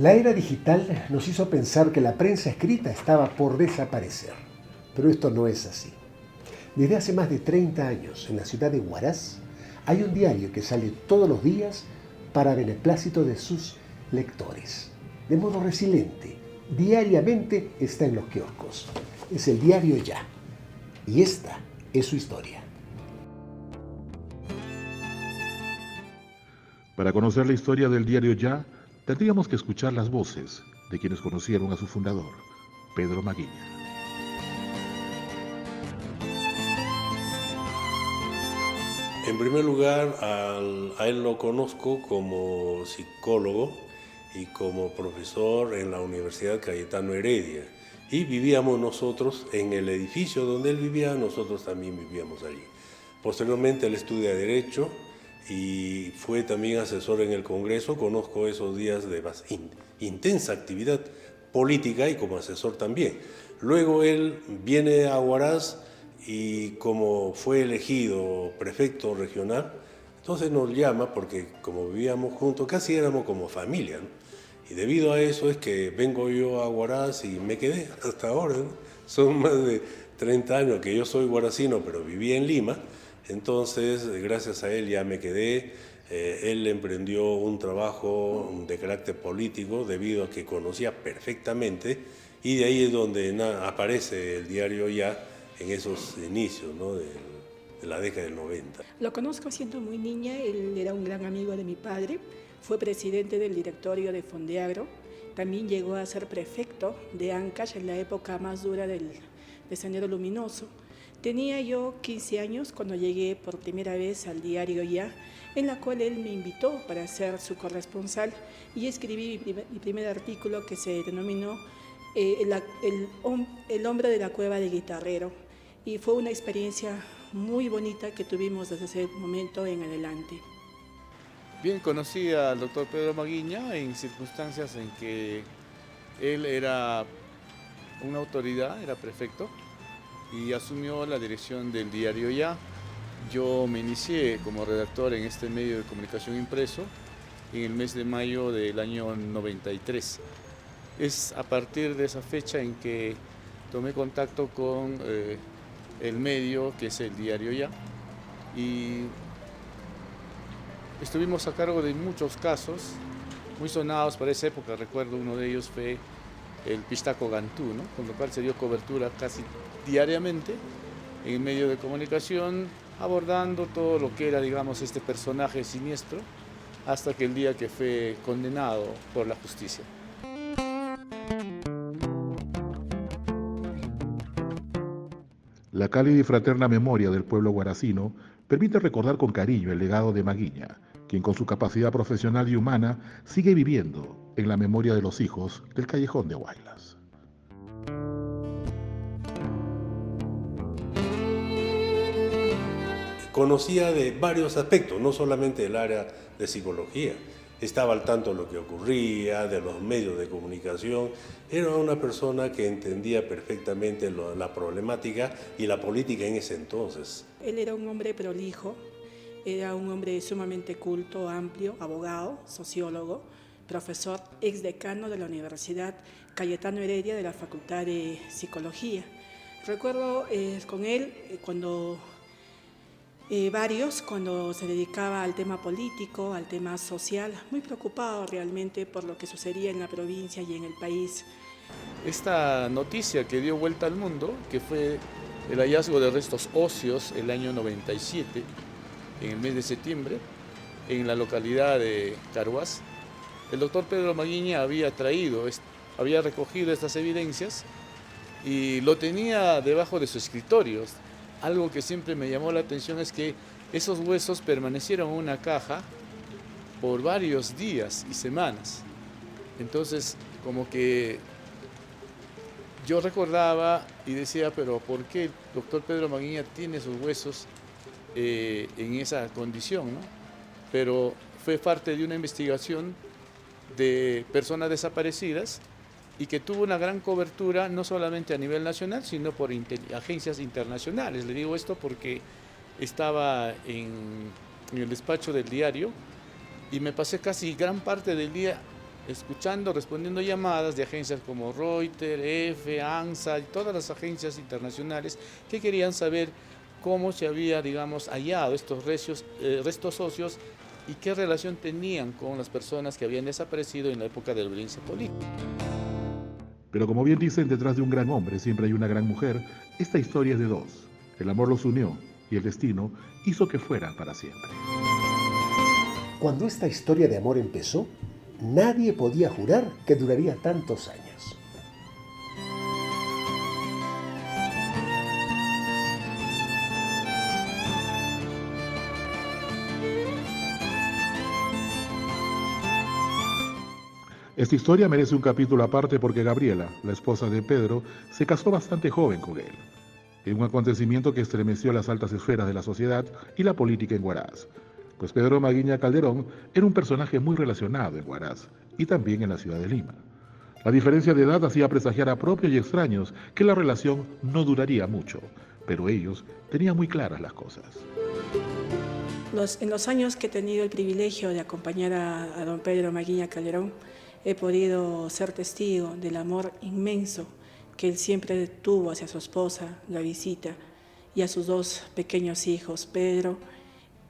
La era digital nos hizo pensar que la prensa escrita estaba por desaparecer, pero esto no es así. Desde hace más de 30 años, en la ciudad de Huaraz, hay un diario que sale todos los días para beneplácito de sus lectores. De modo resiliente, diariamente está en los kioscos. Es el diario Ya. Y esta es su historia. Para conocer la historia del diario Ya, tendríamos que escuchar las voces de quienes conocieron a su fundador, Pedro Maguiña. En primer lugar, a él lo conozco como psicólogo y como profesor en la Universidad Cayetano Heredia. Y vivíamos nosotros en el edificio donde él vivía, nosotros también vivíamos allí. Posteriormente él estudia Derecho y fue también asesor en el Congreso. Conozco esos días de intensa actividad política y como asesor también. Luego él viene a Huaraz y como fue elegido prefecto regional, entonces nos llama porque como vivíamos juntos, casi éramos como familia, ¿no? Y debido a eso es que vengo yo a Huaraz y me quedé hasta ahora, ¿no? Son más de 30 años que yo soy huaracino, pero viví en Lima. Entonces, gracias a él ya me quedé. Él emprendió un trabajo de carácter político debido a que conocía perfectamente, y de ahí es donde aparece el diario Ya en esos inicios, ¿no? de la década del 90. Lo conozco siendo muy niña, él era un gran amigo de mi padre, fue presidente del directorio de Fondeagro, también llegó a ser prefecto de Ancash en la época más dura del Sendero Luminoso. Tenía yo 15 años cuando llegué por primera vez al diario Ya, en la cual él me invitó para ser su corresponsal y escribí mi primer artículo que se denominó El hombre de la cueva de Guitarrero, y fue una experiencia muy bonita que tuvimos desde ese momento en adelante. Bien, conocí al doctor Pedro Maguiña en circunstancias en que él era una autoridad, era prefecto, y asumió la dirección del diario Ya. Yo me inicié como redactor en este medio de comunicación impreso en el mes de mayo del año 93. Es a partir de esa fecha en que tomé contacto con el medio que es el diario Ya, y estuvimos a cargo de muchos casos muy sonados para esa época. Recuerdo uno de ellos fue el Pistaco Gantú, ¿no? Con lo cual se dio cobertura casi diariamente en el medio de comunicación, abordando todo lo que era, digamos, este personaje siniestro, hasta que el día que fue condenado por la justicia. La cálida y fraterna memoria del pueblo huaracino permite recordar con cariño el legado de Maguiña, quien con su capacidad profesional y humana sigue viviendo en la memoria de los hijos del Callejón de Huaylas. Conocía de varios aspectos, no solamente el área de psicología. Estaba al tanto de lo que ocurría, de los medios de comunicación. Era una persona que entendía perfectamente la problemática y la política en ese entonces. Él era un hombre prolijo, era un hombre sumamente culto, amplio, abogado, sociólogo, profesor, exdecano de la Universidad Cayetano Heredia de la Facultad de Psicología. Recuerdo con él cuando cuando se dedicaba al tema político, al tema social, muy preocupado realmente por lo que sucedía en la provincia y en el país. Esta noticia que dio vuelta al mundo, que fue el hallazgo de restos óseos el año 97, en el mes de septiembre, en la localidad de Carhuaz, el doctor Pedro Maguiña había recogido estas evidencias y lo tenía debajo de su escritorio. Algo que siempre me llamó la atención es que esos huesos permanecieron en una caja por varios días y semanas. Entonces, como que yo recordaba y decía, pero ¿por qué el doctor Pedro Maguiña tiene sus huesos en esa condición, ¿no? Pero fue parte de una investigación de personas desaparecidas y que tuvo una gran cobertura no solamente a nivel nacional, sino por agencias internacionales. Le digo esto porque estaba en el despacho del diario y me pasé casi gran parte del día escuchando, respondiendo llamadas de agencias como Reuters, EFE, ANSA y todas las agencias internacionales que querían saber cómo se había, digamos, hallado estos restos óseos y qué relación tenían con las personas que habían desaparecido en la época del violencia política. Pero como bien dicen, detrás de un gran hombre siempre hay una gran mujer. Esta historia es de dos. El amor los unió y el destino hizo que fuera para siempre. Cuando esta historia de amor empezó, nadie podía jurar que duraría tantos años. Esta historia merece un capítulo aparte porque Gabriela, la esposa de Pedro, se casó bastante joven con él, en un acontecimiento que estremeció las altas esferas de la sociedad y la política en Huaraz. Pues Pedro Maguiña Calderón era un personaje muy relacionado en Huaraz y también en la ciudad de Lima. La diferencia de edad hacía presagiar a propios y extraños que la relación no duraría mucho, pero ellos tenían muy claras las cosas. En los años que he tenido el privilegio de acompañar a don Pedro Maguiña Calderón, he podido ser testigo del amor inmenso que él siempre tuvo hacia su esposa, Gavisita, y a sus dos pequeños hijos, Pedro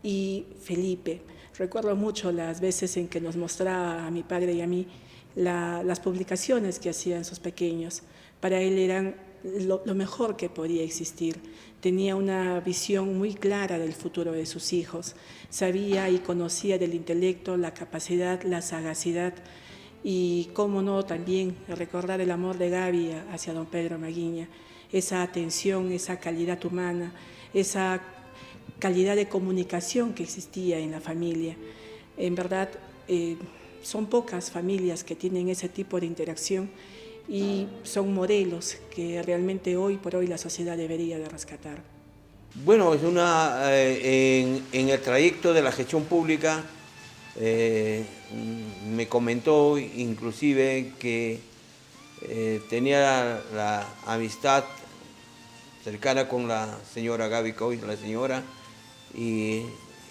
y Felipe. Recuerdo mucho las veces en que nos mostraba a mi padre y a mí las publicaciones que hacían sus pequeños. Para él eran lo mejor que podía existir. Tenía una visión muy clara del futuro de sus hijos. Sabía y conocía del intelecto, la capacidad, la sagacidad y, cómo no, también recordar el amor de Gaby hacia don Pedro Maguiña, esa atención, esa calidad humana, esa calidad de comunicación que existía en la familia. En verdad, son pocas familias que tienen ese tipo de interacción y son modelos que realmente hoy por hoy la sociedad debería de rescatar. Bueno, en el trayecto de la gestión pública me comentó inclusive que tenía la amistad cercana con la señora Gaby Coy, la señora, y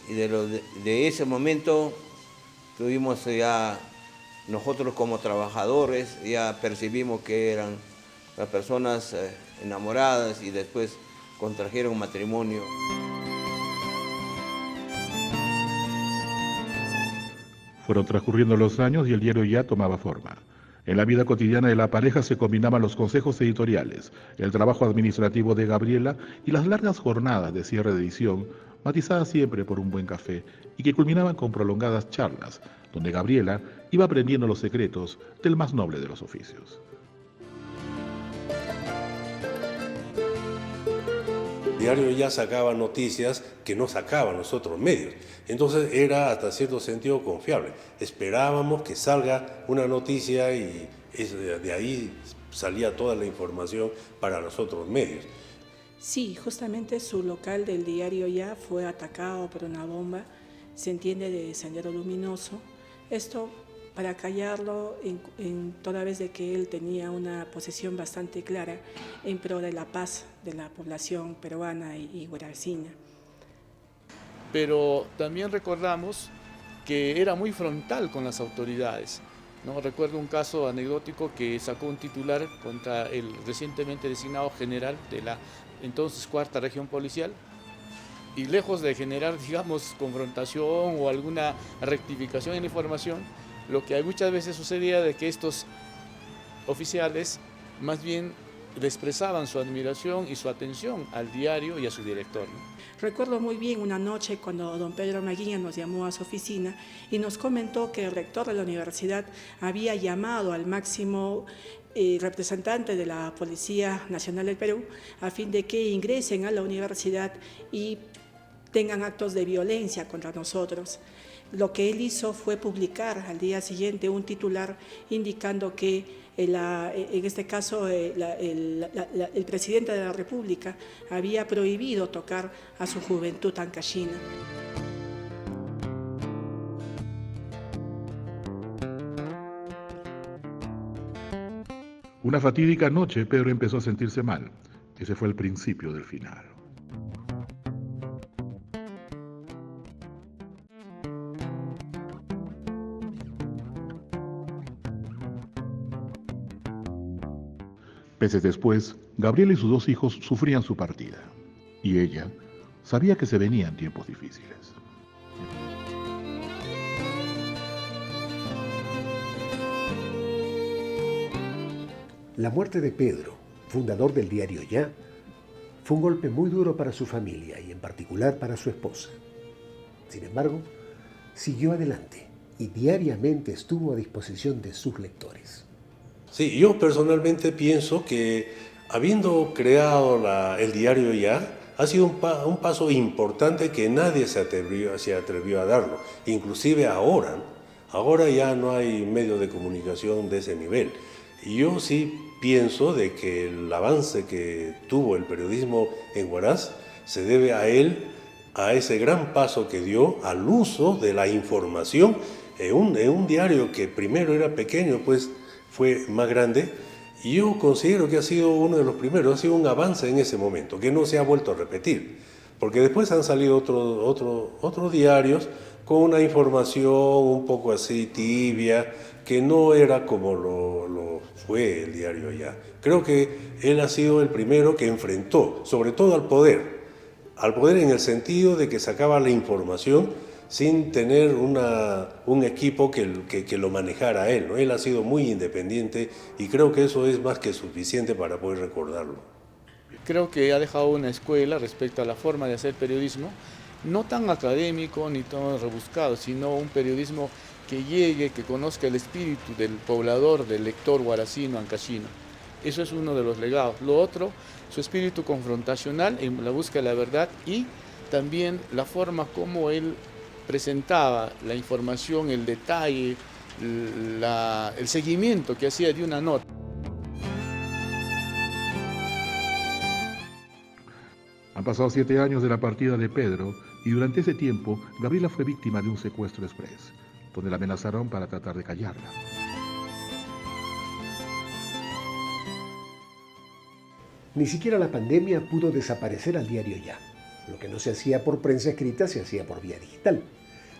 de ese momento tuvimos ya, nosotros como trabajadores, ya percibimos que eran las personas enamoradas y después contrajeron matrimonio. Fueron transcurriendo los años y el diario ya tomaba forma. En la vida cotidiana de la pareja se combinaban los consejos editoriales, el trabajo administrativo de Gabriela y las largas jornadas de cierre de edición, matizadas siempre por un buen café y que culminaban con prolongadas charlas, donde Gabriela iba aprendiendo los secretos del más noble de los oficios. El diario ya sacaba noticias que no sacaban los otros medios. Entonces era hasta cierto sentido confiable. Esperábamos que salga una noticia y de ahí salía toda la información para los otros medios. Sí, justamente su local del diario Ya fue atacado por una bomba, se entiende de Sendero Luminoso. Esto para callarlo en toda vez de que él tenía una posición bastante clara en pro de la paz de la población peruana y huaracina. Pero también recordamos que era muy frontal con las autoridades, ¿no? Recuerdo un caso anecdótico que sacó un titular contra el recientemente designado general de la entonces Cuarta Región Policial, y lejos de generar, digamos, confrontación o alguna rectificación en la información, lo que muchas veces sucedía de que estos oficiales más bien le expresaban su admiración y su atención al diario y a su director, ¿no? Recuerdo muy bien una noche cuando don Pedro Maguiña nos llamó a su oficina y nos comentó que el rector de la universidad había llamado al máximo representante de la Policía Nacional del Perú a fin de que ingresen a la universidad y tengan actos de violencia contra nosotros. Lo que él hizo fue publicar al día siguiente un titular indicando que en este caso el presidente de la República había prohibido tocar a su juventud ancashina. Una fatídica noche, Pedro empezó a sentirse mal. Ese fue el principio del final. Meses después, Gabriela y sus 2 hijos sufrían su partida. Y ella sabía que se venían tiempos difíciles. La muerte de Pedro, fundador del diario Ya, fue un golpe muy duro para su familia y en particular para su esposa. Sin embargo, siguió adelante y diariamente estuvo a disposición de sus lectores. Sí, yo personalmente pienso que habiendo creado el diario Ya, ha sido un paso importante que nadie se atrevió a darlo. Inclusive ahora ya no hay medios de comunicación de ese nivel. Y yo sí pienso de que el avance que tuvo el periodismo en Huaraz se debe a él, a ese gran paso que dio al uso de la información en un diario que primero era pequeño, pues fue más grande. Y yo considero que ha sido uno de los primeros, ha sido un avance en ese momento, que no se ha vuelto a repetir. Porque después han salido otros diarios con una información un poco así tibia, que no era como lo fue el diario Ya. Creo que él ha sido el primero que enfrentó, sobre todo al poder en el sentido de que sacaba la información sin tener un equipo que lo manejara a él, ¿no? Él ha sido muy independiente y creo que eso es más que suficiente para poder recordarlo. Creo que ha dejado una escuela respecto a la forma de hacer periodismo, no tan académico ni tan rebuscado, sino un periodismo que llegue, que conozca el espíritu del poblador, del lector huaracino, ancashino. Eso es uno de los legados. Lo otro, su espíritu confrontacional en la búsqueda de la verdad y también la forma como él presentaba la información, el detalle, el seguimiento que hacía de una nota. Han pasado 7 años de la partida de Pedro y durante ese tiempo Gabriela fue víctima de un secuestro express, donde la amenazaron para tratar de callarla. Ni siquiera la pandemia pudo desaparecer al diario Ya. Lo que no se hacía por prensa escrita se hacía por vía digital.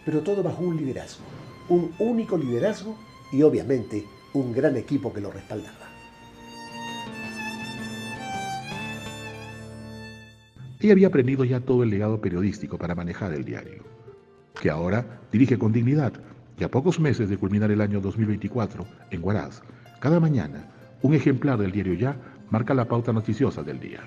Pero todo bajo un liderazgo, un único liderazgo y obviamente un gran equipo que lo respaldaba. Ella había aprendido ya todo el legado periodístico para manejar el diario, que ahora dirige con dignidad y a pocos meses de culminar el año 2024 en Huaraz, cada mañana un ejemplar del diario Ya marca la pauta noticiosa del día.